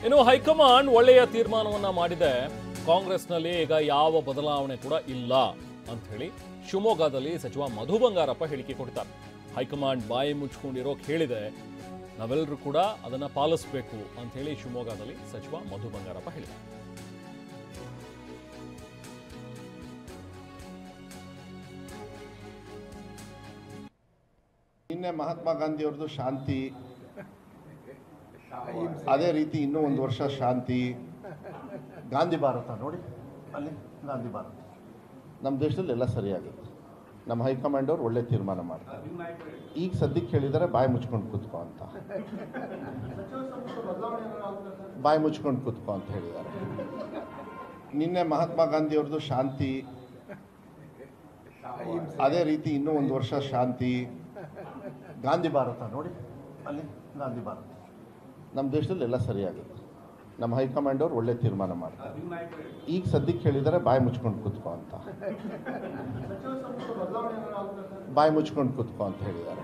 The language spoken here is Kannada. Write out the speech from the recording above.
ಇನ್ನು ಹೈಕಮಾಂಡ್ ಒಳ್ಳೆಯ ತೀರ್ಮಾನವನ್ನ ಮಾಡಿದೆ. ಕಾಂಗ್ರೆಸ್ನಲ್ಲಿ ಈಗ ಯಾವ ಬದಲಾವಣೆ ಕೂಡ ಇಲ್ಲ ಅಂತ ಹೇಳಿ ಶಿವಮೊಗ್ಗದಲ್ಲಿ ಸಚಿವ ಮಧು ಬಂಗಾರಪ್ಪ ಹೇಳಿಕೆ ಕೊಡ್ತಾರೆ. ಹೈಕಮಾಂಡ್ ಬಾಯಿ ಮುಚ್ಕೊಂಡಿರೋಕೆ ಹೇಳಿದೆ, ನಾವೆಲ್ಲರೂ ಕೂಡ ಅದನ್ನ ಪಾಲಿಸಬೇಕು ಅಂತ ಹೇಳಿ ಶಿವಮೊಗ್ಗದಲ್ಲಿ ಸಚಿವ ಮಧು ಬಂಗಾರಪ್ಪ ಹೇಳಿದ್ದಾರೆ. ನಿನ್ನೆ ಮಹಾತ್ಮ ಗಾಂಧಿ ಅವ್ರದ್ದು ಶಾಂತಿ, ಅದೇ ರೀತಿ ಇನ್ನೂ ಒಂದು ವರ್ಷ ಶಾಂತಿ. ಗಾಂಧಿ ಭಾರತ ನೋಡಿ, ಅಲ್ಲಿ ಗಾಂಧಿ ಭಾರತ. ನಮ್ಮ ದೇಶದಲ್ಲಿ ಎಲ್ಲ ಸರಿಯಾಗಿದೆ. ನಮ್ಮ ಹೈಕಮಾಂಡ್ ಅವ್ರು ಒಳ್ಳೆ ತೀರ್ಮಾನ ಮಾಡ್ತಾರೆ. ಈಗ ಸದ್ಯಕ್ಕೆ ಹೇಳಿದರೆ ಬಾಯಿ ಮುಚ್ಕೊಂಡು ಕೂತ್ಕೋ ಅಂತ, ಬಾಯಿ ಮುಚ್ಕೊಂಡು ಕೂತ್ಕೋ ಅಂತ ಹೇಳಿದ್ದಾರೆ. ನಿನ್ನೆ ಮಹಾತ್ಮ ಗಾಂಧಿ ಅವ್ರದ್ದು ಶಾಂತಿ, ಅದೇ ರೀತಿ ಇನ್ನೂ ಒಂದು ವರ್ಷ ಶಾಂತಿ. ಗಾಂಧಿ ಭಾರತ ನೋಡಿ, ಅಲ್ಲಿ ಗಾಂಧಿ ಭಾರತ. ನಮ್ಮ ದೇಶದಲ್ಲಿ ಎಲ್ಲ ಸರಿಯಾಗಿದೆ. ನಮ್ಮ ಹೈಕಮಾಂಡ್ ಅವ್ರು ಒಳ್ಳೆ ತೀರ್ಮಾನ ಮಾಡ್ತಾರೆ. ಈಗ ಸದ್ಯಕ್ಕೆ ಹೇಳಿದರೆ ಬಾಯಿ ಮುಚ್ಕೊಂಡು ಕೂತ್ಕೋ ಅಂತ, ಬಾಯಿ ಮುಚ್ಕೊಂಡು ಕೂತ್ಕೋ ಅಂತ ಹೇಳಿದ್ದಾರೆ.